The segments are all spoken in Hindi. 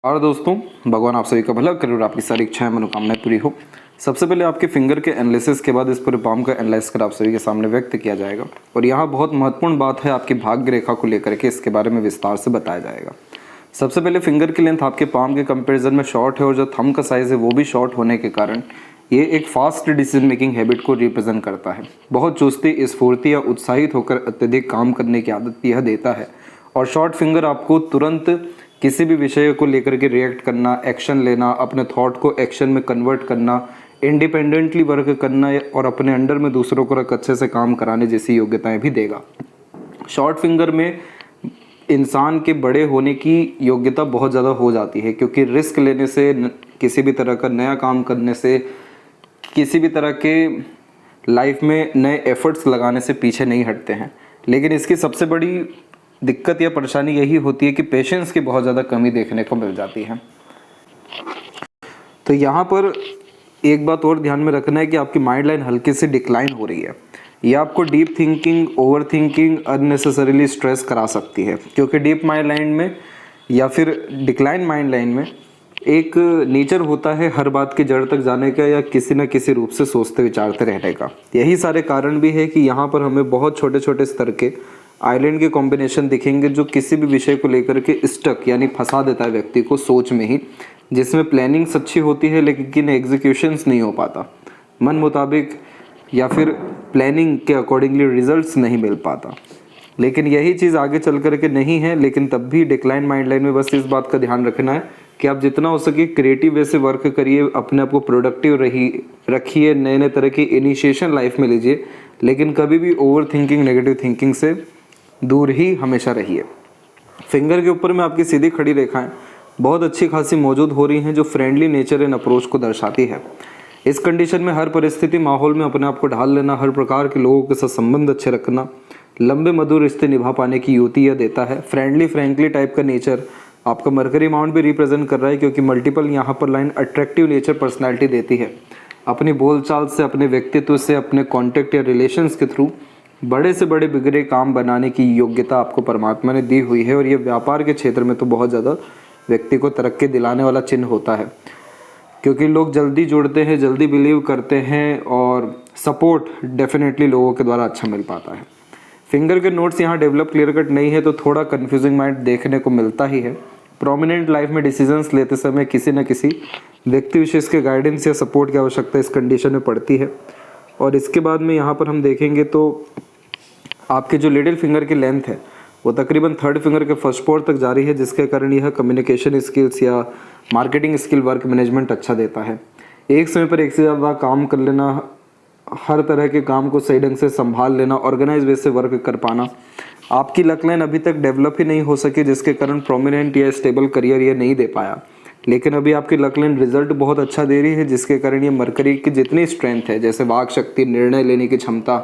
और दोस्तों, भगवान आप सभी का भला करे और आपकी सारी इच्छाएं मनोकामनाएं पूरी हो। सबसे पहले आपके फिंगर के एनालिसिस के बाद इस पूरे पाम का एनालाइज कर आप सभी के सामने व्यक्त किया जाएगा। और यहाँ बहुत महत्वपूर्ण बात है, आपकी भाग्य रेखा को लेकर के इसके बारे में विस्तार से बताया जाएगा। सबसे पहले फिंगर की लेंथ आपके पाम के कंपेरिजन में शॉर्ट है और जो थंब का साइज है वो भी शॉर्ट होने के कारण ये एक फास्ट डिसीजन मेकिंग हैबिट को रिप्रेजेंट करता है। बहुत चुस्ती, स्फूर्ति या उत्साहित होकर अत्यधिक काम करने की आदत यह देता है। और शॉर्ट फिंगर आपको तुरंत किसी भी विषय को लेकर के रिएक्ट करना, एक्शन लेना, अपने थॉट को एक्शन में कन्वर्ट करना, इंडिपेंडेंटली वर्क करना और अपने अंडर में दूसरों को रख अच्छे से काम कराने जैसी योग्यताएं भी देगा। शॉर्ट फिंगर में इंसान के बड़े होने की योग्यता बहुत ज़्यादा हो जाती है, क्योंकि रिस्क लेने से, किसी भी तरह का नया काम करने से, किसी भी तरह के लाइफ में नए एफर्ट्स लगाने से पीछे नहीं हटते हैं। लेकिन इसकी सबसे बड़ी दिक्कत या परेशानी यही होती है कि पेशेंस की बहुत ज़्यादा कमी देखने को मिल जाती है। तो यहाँ पर एक बात और ध्यान में रखना है कि आपकी माइंड लाइन हल्की सी डिक्लाइन हो रही है। ये आपको deep thinking, over thinking, unnecessarily stress करा सकती है, क्योंकि डीप माइंड लाइन में या फिर डिक्लाइन माइंड लाइन में एक नेचर होता है हर बात की जड़ तक जाने का या किसी न किसी रूप से सोचते विचारते रहने का। यही सारे कारण भी है कि यहाँ पर हमें बहुत छोटे छोटे स्तर के आइलैंड के कॉम्बिनेशन दिखेंगे, जो किसी भी विषय को लेकर के स्टक यानी फंसा देता है व्यक्ति को सोच में ही, जिसमें प्लानिंग्स अच्छी होती है लेकिन एग्जीक्यूशंस नहीं हो पाता, मन मुताबिक या फिर प्लानिंग के अकॉर्डिंगली रिजल्ट्स नहीं मिल पाता। लेकिन यही चीज़ आगे चल करके नहीं है। लेकिन तब भी डिक्लाइन माइंड लाइन में बस इस बात का ध्यान रखना है कि आप जितना हो सके क्रिएटिव वे से वर्क करिए, अपने आप को प्रोडक्टिव रखिए, नए नए तरह की इनिशिएशन लाइफ में लीजिए, लेकिन कभी भी ओवर थिंकिंग, नेगेटिव थिंकिंग से दूर ही हमेशा रहिए। फिंगर के ऊपर में आपकी सीधी खड़ी रेखाएं बहुत अच्छी खासी मौजूद हो रही हैं, जो फ्रेंडली नेचर एंड अप्रोच को दर्शाती है। इस कंडीशन में हर परिस्थिति, माहौल में अपने आप को ढाल लेना, हर प्रकार के लोगों के साथ संबंध अच्छे रखना, लंबे मधुर रिश्ते निभा पाने की युक्ति यह देता है। फ्रेंडली फ्रैंकली टाइप का नेचर आपका मरकरी माउंट भी रिप्रेजेंट कर रहा है, क्योंकि मल्टीपल यहाँ पर लाइन अट्रैक्टिव नेचर पर्सनैलिटी देती है। अपनी बोलचाल से, अपने व्यक्तित्व से, अपने कॉन्टेक्ट या रिलेशंस के थ्रू बड़े से बड़े बिगड़े काम बनाने की योग्यता आपको परमात्मा ने दी हुई है। और ये व्यापार के क्षेत्र में तो बहुत ज़्यादा व्यक्ति को तरक्की दिलाने वाला चिन्ह होता है, क्योंकि लोग जल्दी जुड़ते हैं, जल्दी बिलीव करते हैं और सपोर्ट डेफिनेटली लोगों के द्वारा अच्छा मिल पाता है। फिंगर के नोट्स यहाँ डेवलप क्लियर कट नहीं है तो थोड़ा कन्फ्यूजिंग माइंड देखने को मिलता ही है। प्रोमिनेंट लाइफ में डिसीजंस लेते समय किसी न किसी व्यक्ति विशेष के गाइडेंस या सपोर्ट की आवश्यकता इस कंडीशन में पड़ती है। और इसके बाद में यहाँ पर हम देखेंगे तो आपके जो लिटिल फिंगर की लेंथ है वो तकरीबन थर्ड फिंगर के फर्स्ट पोर तक जारी है, जिसके कारण यह कम्युनिकेशन स्किल्स या मार्केटिंग स्किल, वर्क मैनेजमेंट अच्छा देता है। एक समय पर एक से ज़्यादा काम कर लेना, हर तरह के काम को सही ढंग से संभाल लेना, ऑर्गेनाइज वे से वर्क कर पाना। आपकी लक लाइन अभी तक डेवलप ही नहीं हो सकी, जिसके कारण प्रोमिनेंट या स्टेबल करियर ये नहीं दे पाया। लेकिन अभी आपकी लक लाइन रिजल्ट बहुत अच्छा दे रही है, जिसके कारण ये मरकरी की जितनी स्ट्रेंथ है, जैसे वाक शक्ति, निर्णय लेने की क्षमता,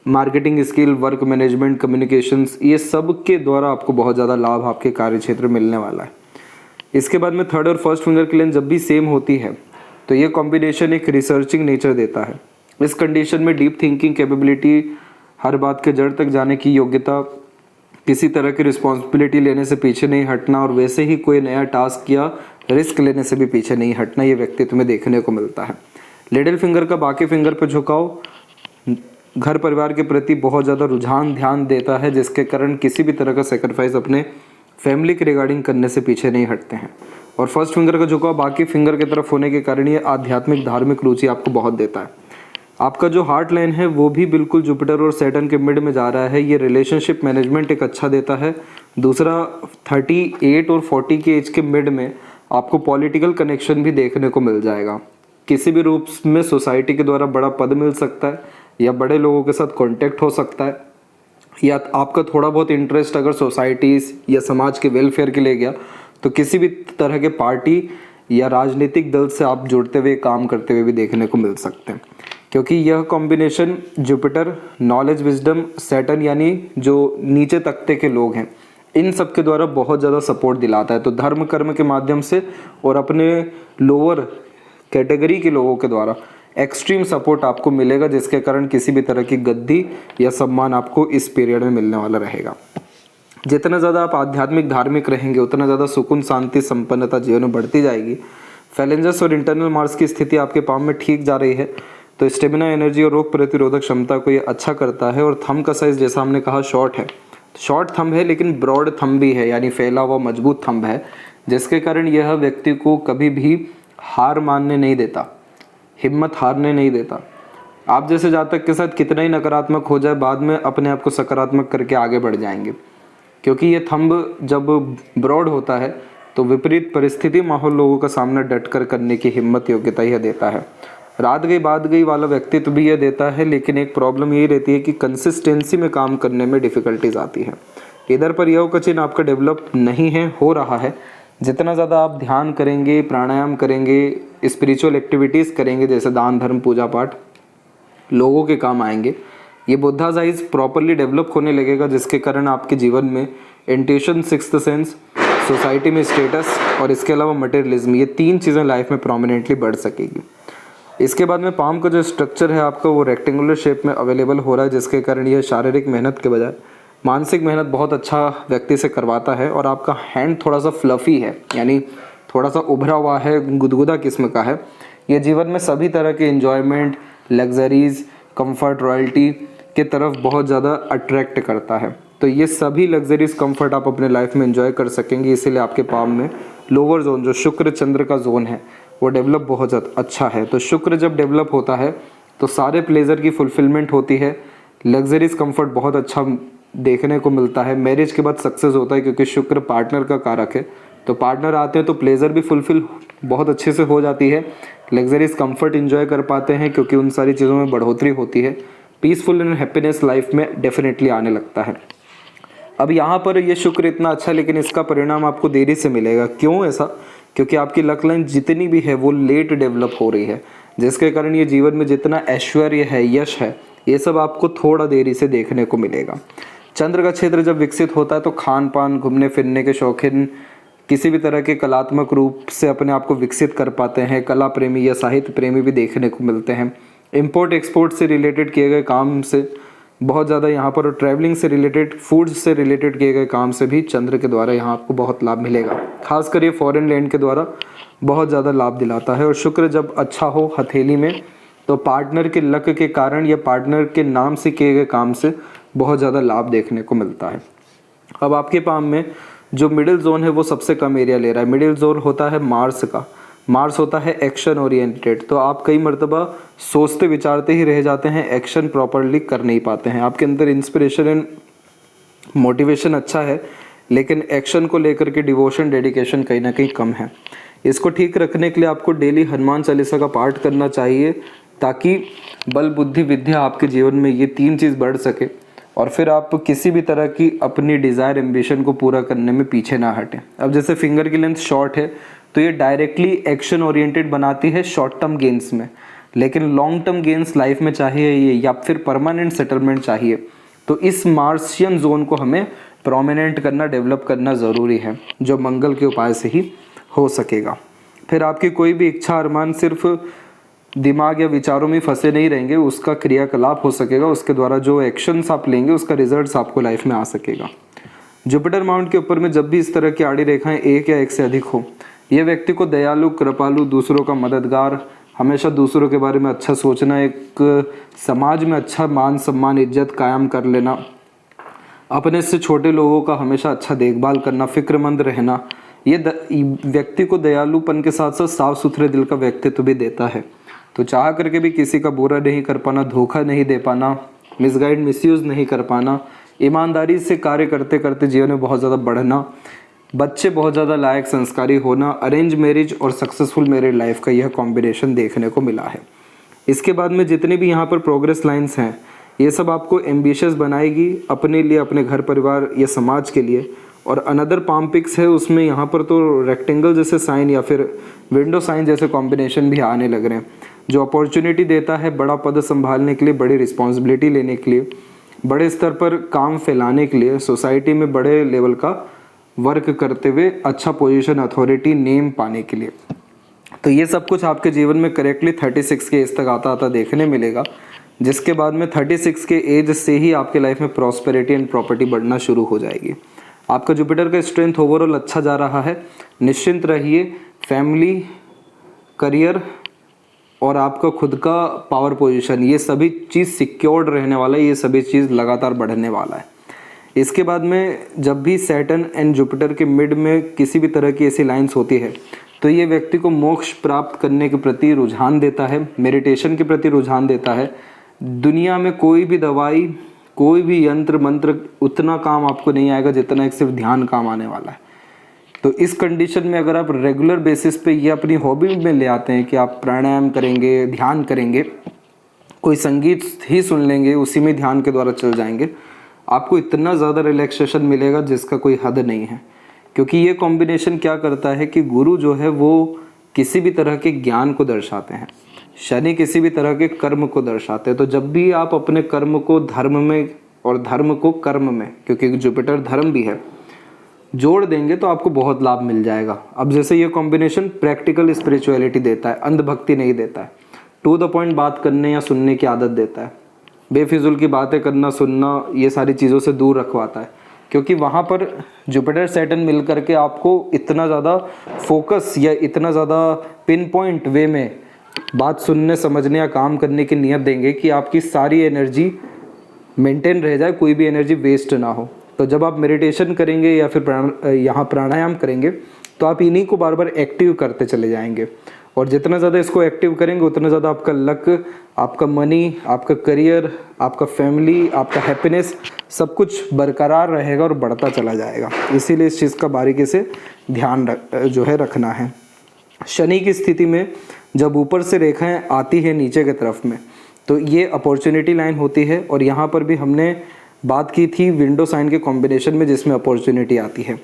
marketing skill, work management, communications, ये सब के द्वारा आपको बहुत ज़्यादा लाभ आपके कार्य क्षेत्र में मिलने वाला है। इसके बाद में थर्ड और फर्स्ट फिंगर की लेंथ जब भी सेम होती है तो ये कॉम्बिनेशन एक रिसर्चिंग नेचर देता है। इस कंडीशन में डीप थिंकिंग कैपेबिलिटी, हर बात के जड़ तक जाने की योग्यता, किसी तरह की रिस्पॉन्सिबिलिटी लेने से पीछे नहीं हटना और वैसे ही कोई नया टास्क या रिस्क लेने से भी पीछे नहीं हटना, ये व्यक्तित्व में देखने को मिलता है। लिटिल फिंगर का बाकी फिंगर पर झुकाव घर परिवार के प्रति बहुत ज़्यादा रुझान, ध्यान देता है, जिसके कारण किसी भी तरह का सेक्रीफाइस अपने फैमिली के रिगार्डिंग करने से पीछे नहीं हटते हैं। और फर्स्ट फिंगर का झुकाव बाकी फिंगर की तरफ होने के कारण ये आध्यात्मिक, धार्मिक रुचि आपको बहुत देता है। आपका जो हार्ट लाइन है वो भी बिल्कुल जुपिटर और सैटर्न के मिड में जा रहा है। ये रिलेशनशिप मैनेजमेंट एक अच्छा देता है। दूसरा, 38 और 40 के एज के मिड में आपको पॉलिटिकल कनेक्शन भी देखने को मिल जाएगा। किसी भी रूप में सोसाइटी के द्वारा बड़ा पद मिल सकता है या बड़े लोगों के साथ कांटेक्ट हो सकता है, या आपका थोड़ा बहुत इंटरेस्ट अगर सोसाइटीज़ या समाज के वेलफेयर के लिए गया तो किसी भी तरह के पार्टी या राजनीतिक दल से आप जुड़ते हुए, काम करते हुए भी देखने को मिल सकते हैं। क्योंकि यह combination Jupiter, knowledge, wisdom, Saturn यानी जो नीचे तख्ते के लोग हैं, इन सब के द्वारा बहुत ज़्यादा सपोर्ट दिलाता है। तो धर्म कर्म के माध्यम से और अपने लोअर कैटेगरी के लोगों के द्वारा एक्सट्रीम सपोर्ट आपको मिलेगा, जिसके कारण किसी भी तरह की गद्दी या सम्मान आपको इस पीरियड में मिलने वाला रहेगा। जितना ज़्यादा आप आध्यात्मिक धार्मिक रहेंगे उतना ज़्यादा सुकून शांति संपन्नता जीवन में बढ़ती जाएगी। फैलेंजस और इंटरनल मार्स की स्थिति आपके पाम में ठीक जा रही है, तो स्टेमिना एनर्जी और रोग प्रतिरोधक क्षमता को ये अच्छा करता है। और थंब का साइज़ जैसा हमने कहा शॉर्ट है, शॉर्ट थंब है लेकिन ब्रॉड थंब भी है, यानी फैला हुआ मजबूत थंब है, जिसके कारण यह व्यक्ति को कभी भी हार मानने नहीं देता, हिम्मत हारने नहीं देता। आप जैसे जातक के साथ कितना ही नकारात्मक हो जाए, बाद में अपने आप को सकारात्मक करके आगे बढ़ जाएंगे, क्योंकि ये थंब जब ब्रॉड होता है तो विपरीत परिस्थिति माहौल लोगों का सामना डट कर करने की हिम्मत योग्यता यह देता है। रात गई बात गई वाला व्यक्तित्व भी यह देता है, लेकिन एक प्रॉब्लम यही रहती है कि कंसिस्टेंसी में काम करने में डिफ़िकल्टीज आती है। इधर पर यह कचिन आपका डेवलप नहीं है, हो रहा है। जितना ज़्यादा आप ध्यान करेंगे, प्राणायाम करेंगे, स्पिरिचुअल एक्टिविटीज़ करेंगे जैसे दान धर्म पूजा पाठ, लोगों के काम आएंगे। ये बुद्धा साइज प्रॉपरली डेवलप होने लगेगा, जिसके कारण आपके जीवन में इंट्यूशन, सिक्स्थ सेंस, सोसाइटी में स्टेटस और इसके अलावा मटेरियलिज्म, ये 3 चीज़ें लाइफ में प्रोमिनेंटली बढ़ सकेगी। इसके बाद में पाम का जो स्ट्रक्चर है आपका वो रेक्टेंगुलर शेप में अवेलेबल हो रहा है, जिसके कारण यह शारीरिक मेहनत के बजाय मानसिक मेहनत बहुत अच्छा व्यक्ति से करवाता है। और आपका हैंड थोड़ा सा फ्लफ़ी है, यानी थोड़ा सा उभरा हुआ है, गुदगुदा किस्म का है। ये जीवन में सभी तरह के एंजॉयमेंट, लग्जरीज, कंफर्ट, रॉयल्टी के तरफ बहुत ज़्यादा अट्रैक्ट करता है। तो ये सभी लग्जरीज कंफर्ट आप अपने लाइफ में एंजॉय कर सकेंगे। इसीलिए आपके पाम में लोअर जोन जो शुक्र चंद्र का जोन है वो डेवलप बहुत ज़्यादा अच्छा है। तो शुक्र जब डेवलप होता है तो सारे प्लेजर की फुलफिलमेंट होती है, लग्जरीज कंफर्ट बहुत अच्छा देखने को मिलता है। मैरिज के बाद सक्सेस होता है, क्योंकि शुक्र पार्टनर का कारक है, तो पार्टनर आते हैं तो प्लेजर भी फुलफिल बहुत अच्छे से हो जाती है। लग्जरीज कंफर्ट एंजॉय कर पाते हैं, क्योंकि उन सारी चीज़ों में बढ़ोतरी होती है। पीसफुल एंड हैप्पीनेस लाइफ में डेफिनेटली आने लगता है। अब यहाँ पर ये शुक्र इतना अच्छा, लेकिन इसका परिणाम आपको देरी से मिलेगा। क्यों ऐसा? क्योंकि आपकी लक लाइन जितनी भी है वो लेट डेवलप हो रही है, जिसके कारण ये जीवन में जितना ऐश्वर्य है, यश है, ये सब आपको थोड़ा देरी से देखने को मिलेगा। चंद्र का क्षेत्र जब विकसित होता है तो खान पान, घूमने फिरने के शौकीन, किसी भी तरह के कलात्मक रूप से अपने आप को विकसित कर पाते हैं। कला प्रेमी या साहित्य प्रेमी भी देखने को मिलते हैं। इंपोर्ट एक्सपोर्ट से रिलेटेड किए गए काम से बहुत ज़्यादा यहाँ पर, और ट्रैवलिंग से रिलेटेड, फूड से रिलेटेड किए गए काम से भी चंद्र के द्वारा यहाँ आपको बहुत लाभ मिलेगा। खासकर ये फॉरेन लैंड के द्वारा बहुत ज़्यादा लाभ दिलाता है। और शुक्र जब अच्छा हो हथेली में तो पार्टनर के लक के कारण या पार्टनर के नाम से किए गए काम से बहुत ज़्यादा लाभ देखने को मिलता है। अब आपके पाम में जो मिडिल जोन है वो सबसे कम एरिया ले रहा है। मिडिल जोन होता है मार्स का, मार्स होता है एक्शन ओरिएंटेड। तो आप कई मर्तबा सोचते विचारते ही रह जाते हैं, एक्शन प्रॉपरली कर नहीं पाते हैं। आपके अंदर इंस्पिरेशन एंड मोटिवेशन अच्छा है, लेकिन एक्शन को लेकर के डिवोशन, डेडिकेशन कहीं ना कहीं कम है। इसको ठीक रखने के लिए आपको डेली हनुमान चालीसा का पाठ करना चाहिए, ताकि बल बुद्धि विद्या आपके जीवन में ये 3 चीज़ बढ़ सके, और फिर आप किसी भी तरह की अपनी डिज़ायर, एम्बिशन को पूरा करने में पीछे ना हटें। अब जैसे फिंगर की लेंथ शॉर्ट है तो ये डायरेक्टली एक्शन ओरिएंटेड बनाती है शॉर्ट टर्म गेंस में, लेकिन लॉन्ग टर्म गेंस लाइफ में चाहिए ये, या फिर परमानेंट सेटलमेंट चाहिए, तो इस मार्शियन जोन को हमें प्रोमिनेंट करना, डेवलप करना ज़रूरी है, जो मंगल के उपाय से ही हो सकेगा। फिर आपकी कोई भी इच्छा, अरमान सिर्फ दिमाग या विचारों में फंसे नहीं रहेंगे, उसका क्रियाकलाप हो सकेगा। उसके द्वारा जो एक्शंस आप लेंगे उसका रिजल्ट्स आपको लाइफ में आ सकेगा। जुपिटर माउंट के ऊपर में जब भी इस तरह की आड़ी रेखाएं एक या एक से अधिक हो, यह व्यक्ति को दयालु, कृपालु, दूसरों का मददगार, हमेशा दूसरों के बारे में अच्छा सोचना, एक समाज में अच्छा मान सम्मान इज्जत कायम कर लेना, अपने से छोटे लोगों का हमेशा अच्छा देखभाल करना, फिक्रमंद रहना, ये व्यक्ति को दयालुपन के साथ साथ साफ सुथरे दिल का व्यक्तित्व भी देता है। तो चाह करके भी किसी का बुरा नहीं कर पाना, धोखा नहीं दे पाना, मिसगाइड, मिसयूज़ नहीं कर पाना, ईमानदारी से कार्य करते करते जीवन में बहुत ज़्यादा बढ़ना, बच्चे बहुत ज़्यादा लायक संस्कारी होना, अरेंज मैरिज और सक्सेसफुल मैरिड लाइफ का यह कॉम्बिनेशन देखने को मिला है। इसके बाद में जितने भी यहाँ पर प्रोग्रेस लाइंस हैं, ये सब आपको एम्बिशियस बनाएगी अपने लिए, अपने घर परिवार या समाज के लिए। और अनदर पाम पिक्स है, उसमें यहाँ पर तो रेक्टेंगल जैसे साइन या फिर विंडो साइन जैसे कॉम्बिनेशन भी आने लग रहे हैं, जो अपॉर्चुनिटी देता है बड़ा पद संभालने के लिए, बड़ी रिस्पॉन्सिबिलिटी लेने के लिए, बड़े स्तर पर काम फैलाने के लिए, सोसाइटी में बड़े लेवल का वर्क करते हुए अच्छा पोजीशन, अथॉरिटी, नेम पाने के लिए। तो ये सब कुछ आपके जीवन में करेक्टली 36 के एज तक आता आता देखने मिलेगा, जिसके बाद में 36 के एज से ही आपके लाइफ में प्रॉस्पेरिटी एंड प्रॉपर्टी बढ़ना शुरू हो जाएगी। आपका जुपिटर का स्ट्रेंथ ओवरऑल अच्छा जा रहा है। निश्चिंत रहिए, फैमिली, करियर और आपका खुद का पावर पोजीशन, ये सभी चीज़ सिक्योर्ड रहने वाला है, ये सभी चीज़ लगातार बढ़ने वाला है। इसके बाद में जब भी सैटर्न एंड जुपिटर के मिड में किसी भी तरह की ऐसी लाइंस होती है तो ये व्यक्ति को मोक्ष प्राप्त करने के प्रति रुझान देता है, मेडिटेशन के प्रति रुझान देता है। दुनिया में कोई भी दवाई, कोई भी यंत्र मंत्र उतना काम आपको नहीं आएगा जितना एक सिर्फ ध्यान काम आने वाला है। तो इस कंडीशन में अगर आप रेगुलर बेसिस पे ये अपनी हॉबी में ले आते हैं कि आप प्राणायाम करेंगे, ध्यान करेंगे, कोई संगीत ही सुन लेंगे, उसी में ध्यान के द्वारा चल जाएंगे, आपको इतना ज़्यादा रिलैक्सेशन मिलेगा जिसका कोई हद नहीं है। क्योंकि ये कॉम्बिनेशन क्या करता है कि गुरु जो है वो किसी भी तरह के ज्ञान को दर्शाते हैं, शनि किसी भी तरह के कर्म को दर्शाते हैं। तो जब भी आप अपने कर्म को धर्म में और धर्म को कर्म में, क्योंकि जुपिटर धर्म भी है, जोड़ देंगे तो आपको बहुत लाभ मिल जाएगा। अब जैसे ये कॉम्बिनेशन प्रैक्टिकल स्पिरिचुअलिटी देता है, अंधभक्ति नहीं देता है, टू द पॉइंट बात करने या सुनने की आदत देता है, बेफिजुल की बातें करना, सुनना, ये सारी चीज़ों से दूर रखवाता है। क्योंकि वहाँ पर जुपिटर सैटर्न मिल करके आपको इतना ज़्यादा फोकस या इतना ज़्यादा पिन पॉइंट वे में बात सुनने, समझने या काम करने की नीयत देंगे कि आपकी सारी एनर्जी मेंटेन रह जाए, कोई भी एनर्जी वेस्ट ना हो। तो जब आप मेडिटेशन करेंगे या फिर यहाँ प्राणायाम करेंगे तो आप इन्हीं को बार बार एक्टिव करते चले जाएंगे, और जितना ज़्यादा इसको एक्टिव करेंगे उतना ज़्यादा आपका लक, आपका मनी, आपका करियर, आपका फैमिली, आपका हैप्पीनेस सब कुछ बरकरार रहेगा और बढ़ता चला जाएगा। इसीलिए इस चीज़ का बारीकी से ध्यान रखना है। शनि की स्थिति में जब ऊपर से रेखाएं आती है नीचे की तरफ में तो ये अपॉर्चुनिटी लाइन होती है, और यहाँ पर भी हमने बात की थी विंडो साइन के कॉम्बिनेशन में जिसमें अपॉर्चुनिटी आती है।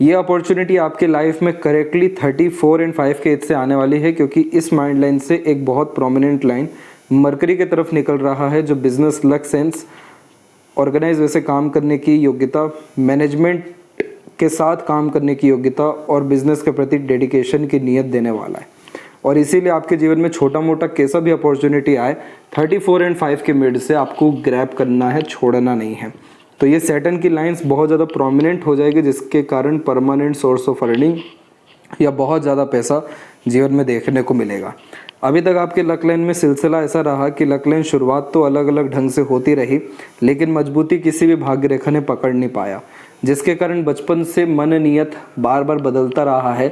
ये अपॉर्चुनिटी आपके लाइफ में करेक्टली 34 एंड 5 के एज से आने वाली है, क्योंकि इस माइंड लाइन से एक बहुत प्रोमिनेंट लाइन मरकरी की तरफ निकल रहा है, जो बिजनेस, लक, सेंस, ऑर्गेनाइज वैसे काम करने की योग्यता, मैनेजमेंट के साथ काम करने की योग्यता और बिजनेस के प्रति डेडिकेशन की नीयत देने वाला है। और इसीलिए आपके जीवन में छोटा मोटा कैसा भी अपॉर्चुनिटी आए 34 एंड 5 के मिड से आपको ग्रैब करना है, छोड़ना नहीं है। तो ये सैटर्न की लाइंस बहुत ज़्यादा प्रोमिनेंट हो जाएगी, जिसके कारण परमानेंट सोर्स ऑफ अर्निंग या बहुत ज़्यादा पैसा जीवन में देखने को मिलेगा। अभी तक आपके लक लाइन में सिलसिला ऐसा रहा कि लक लाइन शुरुआत तो अलग अलग ढंग से होती रही, लेकिन मजबूती किसी भी भाग्य रेखा ने पकड़ नहीं पाया, जिसके कारण बचपन से मन नियत बार बार बदलता रहा है,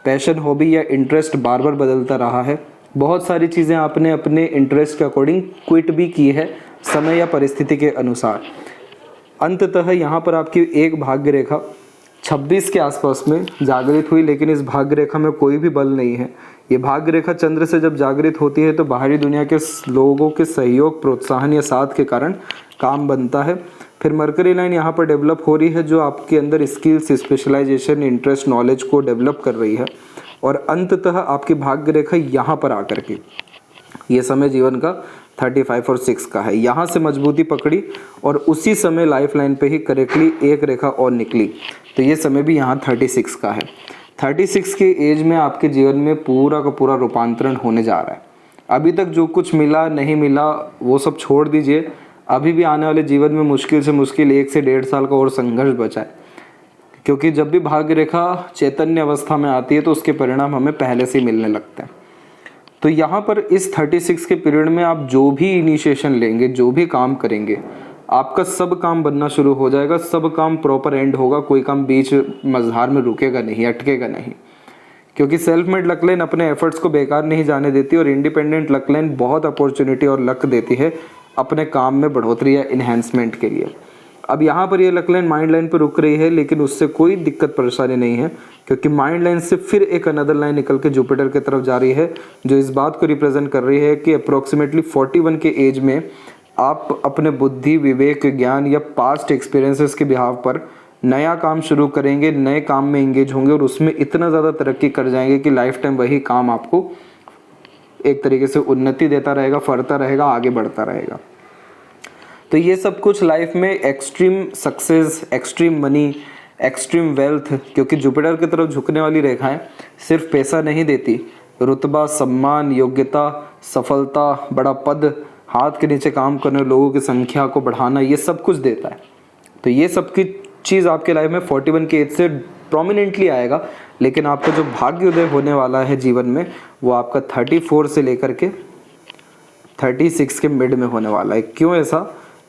पैशन, हॉबी या इंटरेस्ट बार बार बदलता रहा है। बहुत सारी चीज़ें आपने अपने इंटरेस्ट के अकॉर्डिंग क्विट भी की है, समय या परिस्थिति के अनुसार। अंततः यहाँ पर आपकी एक भाग्य रेखा 26 के आसपास में जागृत हुई, लेकिन इस भाग्य रेखा में कोई भी बल नहीं है। ये भाग्य रेखा चंद्र से जब जागृत होती है तो बाहरी दुनिया के लोगों के सहयोग, प्रोत्साहन या साथ के कारण काम बनता है। फिर मरकरी लाइन यहाँ पर डेवलप हो रही है, जो आपके अंदर स्किल्स, स्पेशलाइजेशन, इंटरेस्ट, नॉलेज को डेवलप कर रही है। और अंततः आपकी भाग्य रेखा यहाँ पर आकर के ये समय जीवन का 35 और 6 का है, यहाँ से मजबूती पकड़ी और उसी समय लाइफ लाइन पे ही करेक्टली एक रेखा और निकली, तो ये समय भी यहाँ 36 का है। 36 के एज में आपके जीवन में पूरा का पूरा रूपांतरण होने जा रहा है। अभी तक जो कुछ मिला नहीं मिला वो सब छोड़ दीजिए, अभी भी आने वाले जीवन में मुश्किल से मुश्किल 1 से 1.5 साल का और संघर्ष बचा है, क्योंकि जब भी भाग्य रेखा चैतन्य अवस्था में आती है तो उसके परिणाम हमें पहले से ही मिलने लगते हैं। तो यहाँ पर इस 36 के पीरियड में आप जो भी इनिशिएशन लेंगे, जो भी काम करेंगे, आपका सब काम बनना शुरू हो जाएगा, सब काम प्रॉपर एंड होगा, कोई काम बीच मझधार में रुकेगा नहीं, अटकेगा नहीं। क्योंकि सेल्फ मेड लक लाइन अपने एफर्ट्स को बेकार नहीं जाने देती और इंडिपेंडेंट लक लाइन बहुत अपॉर्चुनिटी और लक देती है अपने काम में बढ़ोतरी या इन्हेंसमेंट के लिए। अब यहाँ पर ये लक लाइन माइंड लाइन पर रुक रही है, लेकिन उससे कोई दिक्कत परेशानी नहीं है, क्योंकि माइंड लाइन से फिर एक अनदर लाइन निकल के जुपिटर की तरफ जा रही है, जो इस बात को रिप्रेजेंट कर रही है कि अप्रोक्सीमेटली 41 के एज में आप अपने बुद्धि, विवेक, ज्ञान या पास्ट एक्सपीरियंसेस के बिहाव पर नया काम शुरू करेंगे, नए काम में इंगेज होंगे और उसमें इतना ज़्यादा तरक्की कर जाएंगे कि लाइफ टाइम वही काम आपको एक तरीके से उन्नति देता रहेगा, फरता रहेगा, आगे बढ़ता रहेगा। तो ये सब कुछ लाइफ में extreme success, extreme money, extreme wealth, क्योंकि जुपिटर की तरफ झुकने वाली रेखाएं सिर्फ पैसा नहीं देती, रुतबा, सम्मान, योग्यता, सफलता, बड़ा पद, हाथ के नीचे काम करने लोगों की संख्या को बढ़ाना, ये सब कुछ देता है। तो ये सब की चीज़ आपके लाइफ में 41 के एज से प्रोमिनेंटली आएगा, लेकिन आपका जो भाग्योदय होने वाला है जीवन में वो आपका 34 से लेकर के 36 के मिड में होने वाला है। क्यों ऐसा?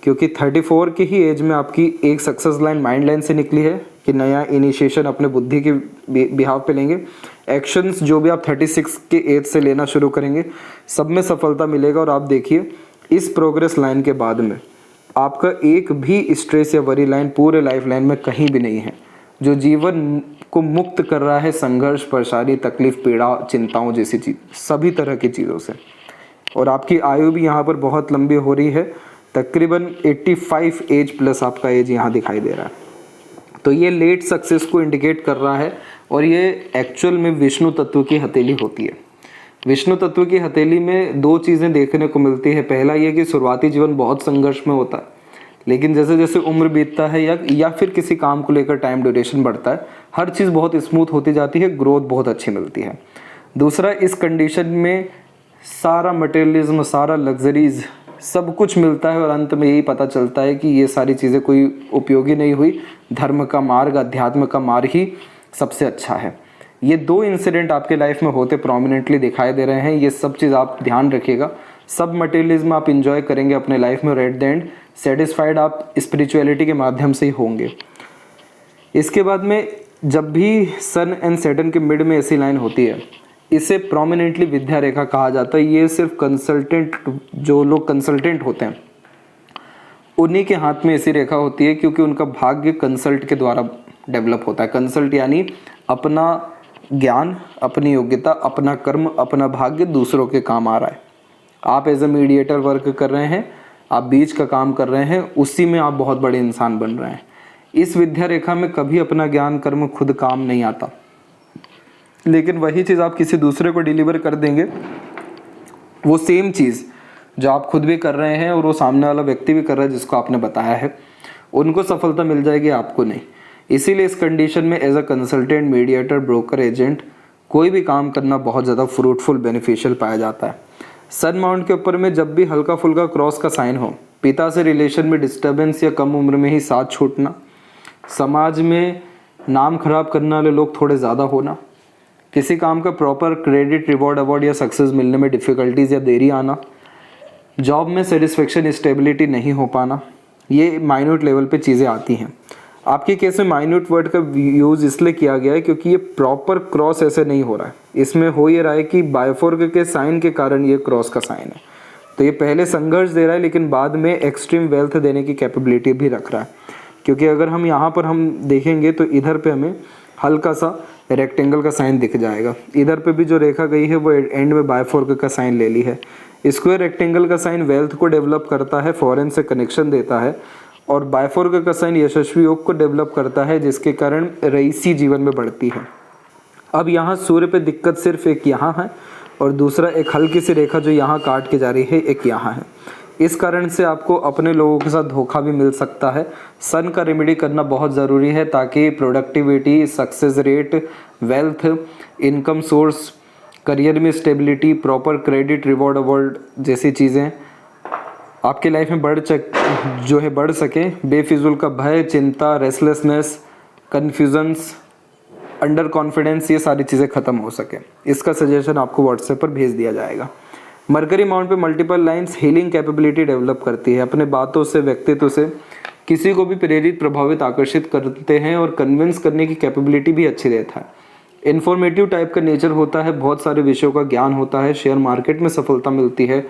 क्योंकि 34 की ही एज में आपकी एक सक्सेस लाइन माइंड लाइन से निकली है कि नया इनिशिएशन अपने बुद्धि के बिहाव पे लेंगे। एक्शंस जो भी आप 36 के एज से लेना शुरू करेंगे सब में सफलता मिलेगा। और आप देखिए इस प्रोग्रेस लाइन के बाद में आपका एक भी स्ट्रेस या वरी लाइन पूरे लाइफ लाइन में कहीं भी नहीं है, जो जीवन को मुक्त कर रहा है संघर्ष, परेशानी, तकलीफ, पीड़ा, चिंताओं जैसी चीज, सभी तरह की चीज़ों से। और आपकी आयु भी यहाँ पर बहुत लंबी हो रही है, तकरीबन 85 एज प्लस आपका एज यहाँ दिखाई दे रहा है। तो ये लेट सक्सेस को इंडिकेट कर रहा है। और ये एक्चुअल में विष्णु तत्व की हथेली होती है। विष्णु तत्व की हथेली में दो चीज़ें देखने को मिलती है। पहला ये कि शुरुआती जीवन बहुत संघर्ष में होता है, लेकिन जैसे जैसे उम्र बीतता है या फिर किसी काम को लेकर टाइम ड्यूरेशन बढ़ता है, हर चीज़ बहुत स्मूथ होती जाती है, ग्रोथ बहुत अच्छी मिलती है। दूसरा, इस कंडीशन में सारा मटेरियलिज्म, सारा लग्जरीज सब कुछ मिलता है और अंत में यही पता चलता है कि ये सारी चीज़ें कोई उपयोगी नहीं हुई, धर्म का मार्ग, अध्यात्म का मार्ग ही सबसे अच्छा है। ये दो इंसिडेंट आपके लाइफ में होते प्रोमिनेंटली दिखाई दे रहे हैं। ये सब चीज़ आप ध्यान रखिएगा। सब मटेरियलिज्म आप इंजॉय करेंगे अपने लाइफ में और एट द एंड सेटिस्फाइड आप स्पिरिचुअलिटी के माध्यम से ही होंगे। इसके बाद में जब भी सन एंड सैटर्न के मिड में ऐसी लाइन होती है, इसे प्रोमिनेंटली विद्या रेखा कहा जाता है। ये सिर्फ कंसल्टेंट, जो लोग कंसल्टेंट होते हैं उन्हीं के हाथ में ऐसी रेखा होती है, क्योंकि उनका भाग्य कंसल्ट के द्वारा डेवलप होता है। कंसल्ट यानी अपना ज्ञान, अपनी योग्यता, अपना कर्म, अपना भाग्य दूसरों के काम आ रहा है। आप एज ए मीडिएटर वर्क कर रहे हैं, आप बीच का काम कर रहे हैं, उसी में आप बहुत बड़े इंसान बन रहे हैं। इस विद्या रेखा में कभी अपना ज्ञान कर्म खुद काम नहीं आता, लेकिन वही चीज़ आप किसी दूसरे को डिलीवर कर देंगे, वो सेम चीज़ जो आप खुद भी कर रहे हैं और वो सामने वाला व्यक्ति भी कर रहा है जिसको आपने बताया है, उनको सफलता मिल जाएगी, आपको नहीं। इसीलिए इस कंडीशन में as a consultant, mediator, broker, agent कोई भी काम करना बहुत ज़्यादा फ्रूटफुल, बेनिफिशियल पाया जाता है। सन माउंट के ऊपर में जब भी हल्का फुल्का क्रॉस का साइन हो, पिता से रिलेशन में डिस्टर्बेंस या कम उम्र में ही साथ छूटना, समाज में नाम खराब करने वाले लोग थोड़े ज़्यादा होना, किसी काम का प्रॉपर क्रेडिट, रिवॉर्ड, अवार्ड या सक्सेस मिलने में डिफ़िकल्टीज या देरी आना, जॉब में सेटिस्फेक्शन, स्टेबिलिटी नहीं हो पाना, ये माइन्यूट लेवल पे चीज़ें आती हैं। आपके केस में माइन्यूट वर्ड का यूज़ इसलिए किया गया है क्योंकि ये प्रॉपर क्रॉस ऐसे नहीं हो रहा है। इसमें हो ये रहा है कि बायोफोर्क के साइन के कारण ये क्रॉस का साइन है। तो ये पहले संघर्ष दे रहा है, लेकिन बाद में एक्सट्रीम वेल्थ देने की कैपेबिलिटी भी रख रहा है। क्योंकि अगर हम यहाँ पर हम देखेंगे तो इधर पे हमें हल्का सा रेक्टेंगल का साइन दिख जाएगा। इधर पे भी जो रेखा गई है वो एंड में बायोफोर्क का साइन ले ली है। स्क्वायर रेक्टेंगल का साइन वेल्थ को डेवलप करता है, फॉरेन से कनेक्शन देता है, और बायोफोर्क का साइन यशस्वी योग को डेवलप करता है, जिसके कारण रईसी जीवन में बढ़ती है। अब यहाँ सूर्य पे दिक्कत सिर्फ एक यहाँ है और दूसरा एक हल्की सी रेखा जो यहाँ काट के जा रही है, एक यहाँ है। इस कारण से आपको अपने लोगों के साथ धोखा भी मिल सकता है। सन का रेमेडी करना बहुत ज़रूरी है ताकि productivity, success rate, wealth, income source, career में stability, proper credit, reward, award जैसी चीज़ें आपके लाइफ में बढ़ सके। बेफिजुल का भय, चिंता, रेस्टलेसनेस, कन्फ्यूजन्स, अंडर कॉन्फिडेंस, ये सारी चीज़ें ख़त्म हो सके। इसका सजेशन आपको व्हाट्सएप पर भेज दिया जाएगा। मरकरी माउंट पे multiple lines healing capability develop करती है। अपने बातों से, व्यक्तित्व से किसी को भी प्रेरित, प्रभावित, आकर्षित करते हैं और कन्विंस करने की कैपेबिलिटी भी अच्छी रहता है। इन्फॉर्मेटिव टाइप का नेचर होता है, बहुत सारे विषयों का ज्ञान होता है, शेयर मार्केट में सफलता मिलती है।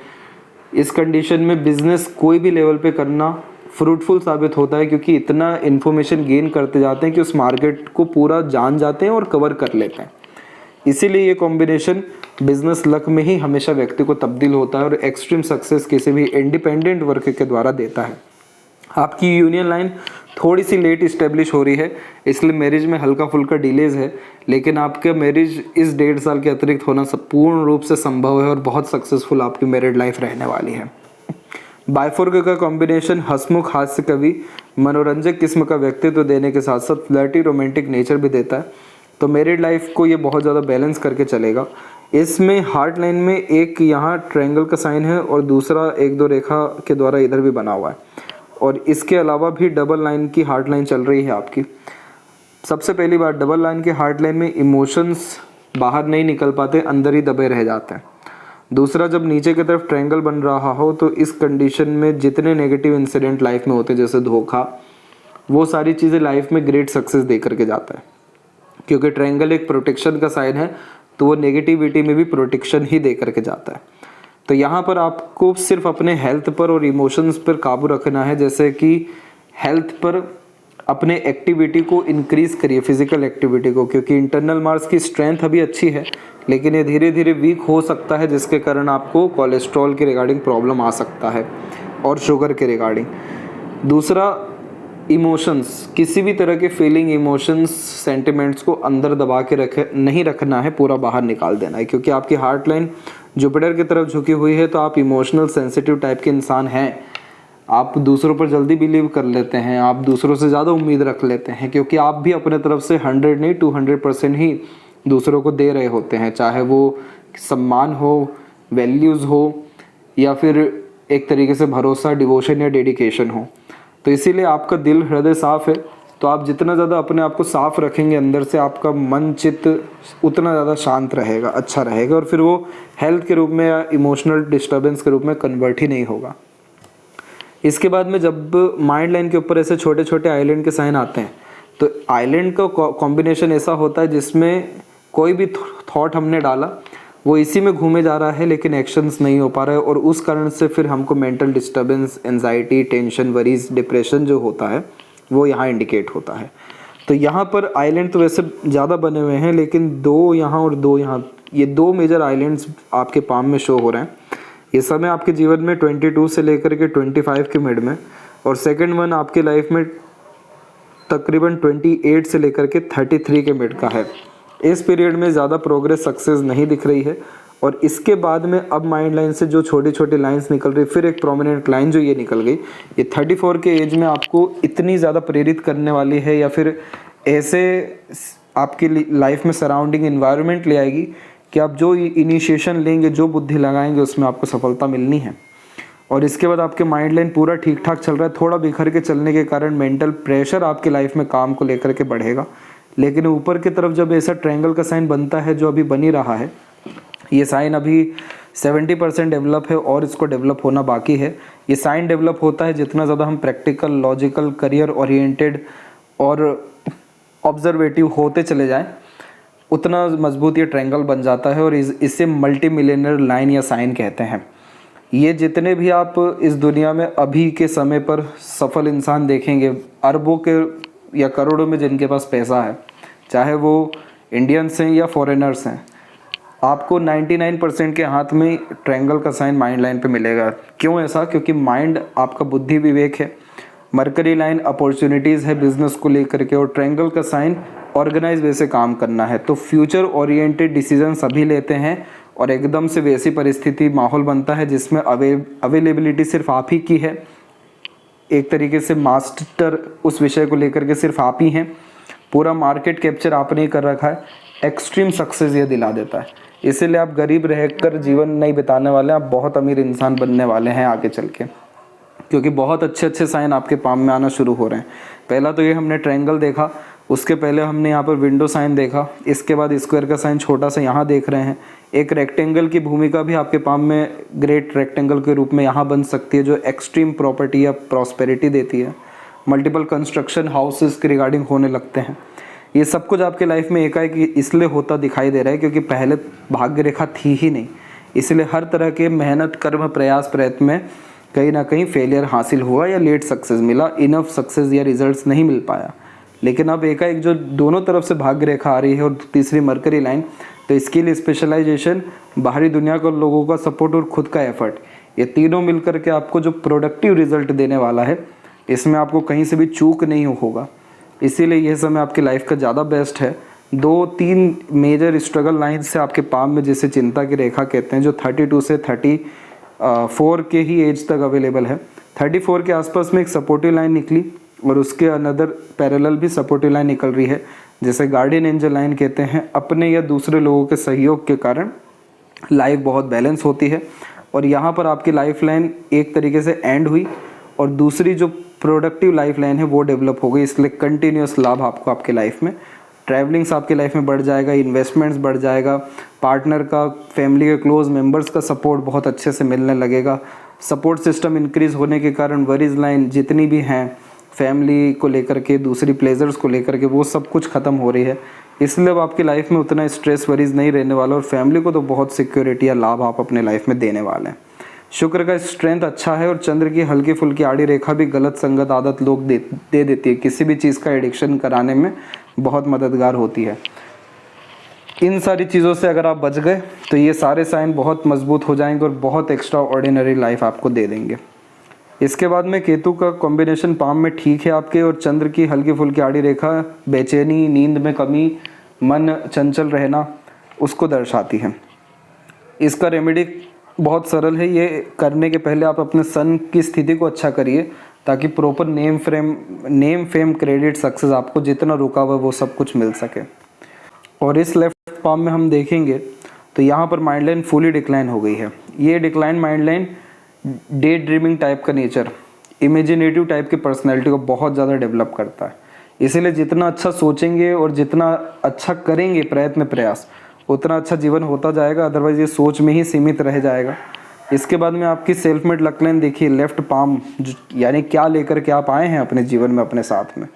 इस कंडीशन में बिजनेस कोई भी लेवल पे करना फ्रूटफुल साबित होता है, क्योंकि इतना इन्फॉर्मेशन गेन करते जाते हैं कि उस मार्केट को पूरा जान जाते हैं और कवर कर लेते हैं। इसीलिए ये कॉम्बिनेशन बिजनेस लक में ही हमेशा व्यक्ति को तब्दील होता है और एक्सट्रीम सक्सेस किसी भी इंडिपेंडेंट वर्क के द्वारा देता है। आपकी यूनियन लाइन थोड़ी सी लेट इस्टेब्लिश हो रही है, इसलिए मैरिज में हल्का फुल्का डिलेज है, लेकिन आपका मैरिज इस 1.5 साल के अतिरिक्त होना पूर्ण रूप से संभव है और बहुत सक्सेसफुल आपकी मैरिड लाइफ रहने वाली है। बायफोर्क का कॉम्बिनेशन हंसमुख, हास्य कवि, मनोरंजक किस्म का व्यक्तित्व देने के साथ साथ फ्लर्टी, रोमांटिक नेचर भी देता है। तो मैरिड लाइफ को ये बहुत ज़्यादा बैलेंस करके चलेगा। इसमें हार्ट लाइन में एक यहाँ ट्रायंगल का साइन है और दूसरा 1-2 रेखा के द्वारा इधर भी बना हुआ है। और इसके अलावा भी डबल लाइन की हार्ट लाइन चल रही है आपकी। सबसे पहली बात, डबल लाइन के हार्ट लाइन में इमोशंस बाहर नहीं निकल पाते, अंदर ही दबे रह जाते हैं। दूसरा, जब नीचे की तरफ ट्रायंगल बन रहा हो तो इस कंडीशन में जितने नेगेटिव इंसिडेंट लाइफ में होते हैं, जैसे धोखा, वो सारी चीज़ें लाइफ में ग्रेट सक्सेस दे करके जाता है। क्योंकि ट्रायंगल एक प्रोटेक्शन का साइन है, तो वो नेगेटिविटी में भी प्रोटेक्शन ही दे करके जाता है। तो यहाँ पर आपको सिर्फ अपने हेल्थ पर और इमोशंस पर काबू रखना है। जैसे कि हेल्थ पर अपने एक्टिविटी को इंक्रीज़ करिए, फिजिकल एक्टिविटी को, क्योंकि इंटरनल मार्स की स्ट्रेंथ अभी अच्छी है लेकिन ये धीरे धीरे वीक हो सकता है, जिसके कारण आपको कोलेस्ट्रॉल के रिगार्डिंग प्रॉब्लम आ सकता है और शुगर के रिगार्डिंग। दूसरा, इमोशंस, किसी भी तरह के फीलिंग, इमोशंस, सेंटिमेंट्स को अंदर दबा के नहीं रखना है, पूरा बाहर निकाल देना है। क्योंकि आपकी हार्ट लाइन जुपिटर की तरफ झुकी हुई है, तो आप इमोशनल सेंसिटिव टाइप के इंसान हैं। आप दूसरों पर जल्दी बिलीव कर लेते हैं, आप दूसरों से ज़्यादा उम्मीद रख लेते हैं, क्योंकि आप भी अपने तरफ से 100 नहीं 200% ही दूसरों को दे रहे होते हैं, चाहे वो सम्मान हो, वैल्यूज़ हो, या फिर एक तरीके से भरोसा, डिवोशन या डेडिकेशन हो। तो इसीलिए आपका दिल, हृदय साफ है, तो आप जितना ज़्यादा अपने आप को साफ रखेंगे अंदर से, आपका मन चित्त उतना ज़्यादा शांत रहेगा, अच्छा रहेगा, और फिर वो हेल्थ के रूप में या इमोशनल डिस्टर्बेंस के रूप में कन्वर्ट ही नहीं होगा। इसके बाद में जब माइंड लाइन के ऊपर ऐसे छोटे छोटे आइलैंड के साइन आते हैं, तो आइलैंड का कॉम्बिनेशन ऐसा होता है जिसमें कोई भी थॉट हमने डाला वो इसी में घूमे जा रहा है लेकिन एक्शंस नहीं हो पा रहा है, और उस कारण से फिर हमको mental disturbance, anxiety, tension, worries, depression जो होता है वो यहाँ इंडिकेट होता है। तो यहाँ पर आइलैंड तो वैसे ज़्यादा बने हुए हैं, लेकिन 2 यहाँ और 2 यहाँ, ये 2 मेजर आइलैंड्स आपके पाम में शो हो रहे हैं। ये समय आपके जीवन में 22 से लेकर के 25 के मिड में, और सेकंड वन आपके लाइफ में तकरीबन 28 से लेकर के 33 के मिड का है। इस पीरियड में ज़्यादा प्रोग्रेस, सक्सेस नहीं दिख रही है। और इसके बाद में अब माइंड लाइन से जो छोटी छोटी लाइंस निकल रही, फिर एक प्रोमिनेंट लाइन जो ये निकल गई, ये 34 के एज में आपको इतनी ज़्यादा प्रेरित करने वाली है, या फिर ऐसे आपकी लाइफ में सराउंडिंग इन्वायरमेंट ले आएगी कि आप जो इनिशिएशन लेंगे, जो बुद्धि लगाएंगे, उसमें आपको सफलता मिलनी है। और इसके बाद आपके माइंड लाइन पूरा ठीक ठाक चल रहा है, थोड़ा बिखर के चलने के कारण मेंटल प्रेशर आपकी लाइफ में काम को लेकर के बढ़ेगा। लेकिन ऊपर की तरफ जब ऐसा ट्रायंगल का साइन बनता है, जो अभी बन ही रहा है, ये साइन अभी 70% डेवलप है और इसको डेवलप होना बाकी है। ये साइन डेवलप होता है जितना ज़्यादा हम प्रैक्टिकल, लॉजिकल, करियर ओरिएंटेड और ऑब्जर्वेटिव होते चले जाएं, उतना मजबूत ये ट्रायंगल बन जाता है, और इसे मल्टी मिलियनर लाइन या साइन कहते हैं। ये जितने भी आप इस दुनिया में अभी के समय पर सफल इंसान देखेंगे, अरबों के या करोड़ों में जिनके पास पैसा है, चाहे वो इंडियंस हैं या फॉरेनर्स हैं, आपको 99% के हाथ में ट्रायंगल का साइन माइंड लाइन पे मिलेगा। क्यों ऐसा? क्योंकि माइंड आपका बुद्धि विवेक है, मरकरी लाइन अपॉर्चुनिटीज़ है बिजनेस को लेकर के, और ट्रायंगल का साइन ऑर्गेनाइज वे से काम करना है। तो फ्यूचर ओरिएंटेड डिसीजन सभी लेते हैं, और एकदम से वैसी परिस्थिति, माहौल बनता है जिसमें अवेलेबिलिटी सिर्फ आप ही की है, एक तरीके से मास्टर उस विषय को लेकर के सिर्फ आप ही हैं, पूरा मार्केट कैप्चर आपने ही कर रखा है। एक्सट्रीम सक्सेस ये दिला देता है। इसीलिए आप गरीब रहकर जीवन नहीं बिताने वाले, आप बहुत अमीर इंसान बनने वाले हैं आगे चल के, क्योंकि बहुत अच्छे अच्छे साइन आपके पाम में आना शुरू हो रहे हैं। पहला तो ये हमने ट्रायंगल देखा, उसके पहले हमने यहाँ पर विंडो साइन देखा, इसके बाद स्क्वायर का साइन छोटा सा यहाँ देख रहे हैं। एक रेक्टेंगल की भूमिका भी आपके पाम में ग्रेट रेक्टेंगल के रूप में यहाँ बन सकती है, जो एक्सट्रीम प्रॉपर्टी या प्रॉस्पेरिटी देती है। मल्टीपल कंस्ट्रक्शन हाउसेस के रिगार्डिंग होने लगते हैं। ये सब कुछ आपके लाइफ में एकाएक इसलिए होता दिखाई दे रहा है क्योंकि पहले भाग्य रेखा थी ही नहीं, इसलिए हर तरह के मेहनत, कर्म, प्रयास, प्रयत्न में कहीं ना कहीं फेलियर हासिल हुआ या लेट सक्सेस मिला, इनफ सक्सेस या रिजल्ट्स नहीं मिल पाया। लेकिन अब एकाएक जो दोनों तरफ से भाग्य रेखा आ रही है और तीसरी मरकरी लाइन, तो स्किल, स्पेशलाइजेशन, बाहरी दुनिया को लोगों का सपोर्ट और खुद का एफर्ट, ये तीनों मिलकर के आपको जो प्रोडक्टिव रिजल्ट देने वाला है, इसमें आपको कहीं से भी चूक नहीं होगा। इसीलिए यह समय आपकी लाइफ का ज़्यादा बेस्ट है। 2-3 मेजर स्ट्रगल लाइन से आपके पाम में, जिसे चिंता की रेखा कहते हैं, जो 32 से 34 के ही एज तक अवेलेबल है। 34 के आसपास में एक सपोर्टिव लाइन निकली और उसके अनदर पैरेलल भी सपोर्टिव लाइन निकल रही है, जिसे गार्डियन एंजल लाइन कहते हैं। अपने या दूसरे लोगों के सहयोग के कारण लाइफ बहुत बैलेंस होती है, और यहाँ पर आपकी लाइफ लाइन एक तरीके से एंड हुई और दूसरी जो प्रोडक्टिव लाइफ लाइन है वो डेवलप हो गई, इसलिए कंटिन्यूस लाभ आपको आपके लाइफ में, ट्रैवलिंग्स आपके लाइफ में बढ़ जाएगा, इन्वेस्टमेंट्स बढ़ जाएगा, पार्टनर का, फैमिली के क्लोज मेंबर्स का सपोर्ट बहुत अच्छे से मिलने लगेगा। सपोर्ट सिस्टम इंक्रीज़ होने के कारण वरीज लाइन जितनी भी हैं फैमिली को लेकर के, दूसरी प्लेजर्स को लेकर के, वो सब कुछ ख़त्म हो रही है। इसलिए अब आपकी लाइफ में उतना स्ट्रेस वरीज नहीं रहने वाला और फैमिली को तो बहुत सिक्योरिटी या लाभ आप अपने लाइफ में देने वाले हैं। शुक्र का स्ट्रेंथ अच्छा है और चंद्र की हल्की फुल्की आड़ी रेखा भी गलत संगत आदत लोग दे देती है, किसी भी चीज़ का एडिक्शन कराने में बहुत मददगार होती है। इन सारी चीज़ों से अगर आप बच गए तो ये सारे साइन बहुत मजबूत हो जाएंगे और बहुत एक्स्ट्रा ऑर्डिनरी लाइफ आपको दे देंगे। इसके बाद में केतु का कॉम्बिनेशन पाम में ठीक है आपके, और चंद्र की हल्की फुल्की आड़ी रेखा बेचैनी, नींद में कमी, मन चंचल रहना उसको दर्शाती है। इसका रेमेडी बहुत सरल है, ये करने के पहले आप अपने सन की स्थिति को अच्छा करिए ताकि proper name fame credit success आपको जितना रुका हुआ वो सब कुछ मिल सके। और इस लेफ्ट पाम में हम देखेंगे तो यहाँ पर माइंड लाइन फुली डिक्लाइन हो गई है। ये decline mind line day dreaming type का नेचर, इमेजिनेटिव टाइप की पर्सनैलिटी को बहुत ज़्यादा डेवलप करता है। इसीलिए जितना अच्छा सोचेंगे और जितना अच्छा करेंगे प्रयास उतना अच्छा जीवन होता जाएगा, अदरवाइज ये सोच में ही सीमित रह जाएगा। इसके बाद में आपकी सेल्फ मेड लक लाइन देखिए, लेफ्ट पाम यानी क्या लेकर के आप आए हैं अपने जीवन में अपने साथ में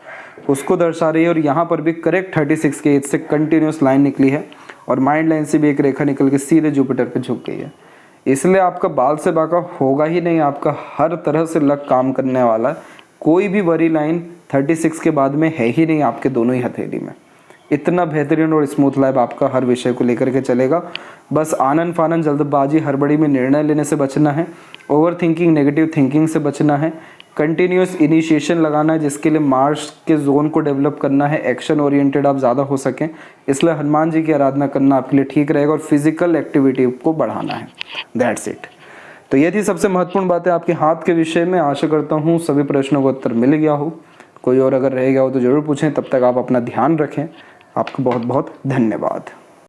उसको दर्शा रही है। और यहाँ पर भी करेक्ट 36 के एज से कंटिन्यूस लाइन निकली है और माइंड लाइन से भी एक रेखा निकल के सीधे जुपिटर पे झुक गई है। इसलिए आपका बाल से बाका होगा ही नहीं, आपका हर तरह से लक काम करने वाला है। कोई भी वरी लाइन 36 के बाद में है ही नहीं आपके दोनों ही हथेली में। इतना बेहतरीन और स्मूथ लाइफ आपका हर विषय को लेकर के चलेगा। बस आनंद फानंद, जल्दबाजी, हड़बड़ी में निर्णय लेने से बचना है, ओवर थिंकिंग, नेगेटिव थिंकिंग से बचना है, कंटिन्यूस इनिशिएशन लगाना है जिसके लिए मार्स के जोन को डेवलप करना है, एक्शन ओरिएंटेड आप ज़्यादा हो सकें, इसलिए हनुमान जी की आराधना करना आपके लिए ठीक रहेगा और फिजिकल एक्टिविटी को बढ़ाना है। That's it. तो ये थी सबसे महत्वपूर्ण बातें आपके हाथ के विषय में। आशा करता हूँ सभी प्रश्नों का उत्तर मिल गया हो। कोई और अगर रह गया हो तो ज़रूर पूछें। तब तक आप अपना ध्यान रखें। आपका बहुत बहुत धन्यवाद।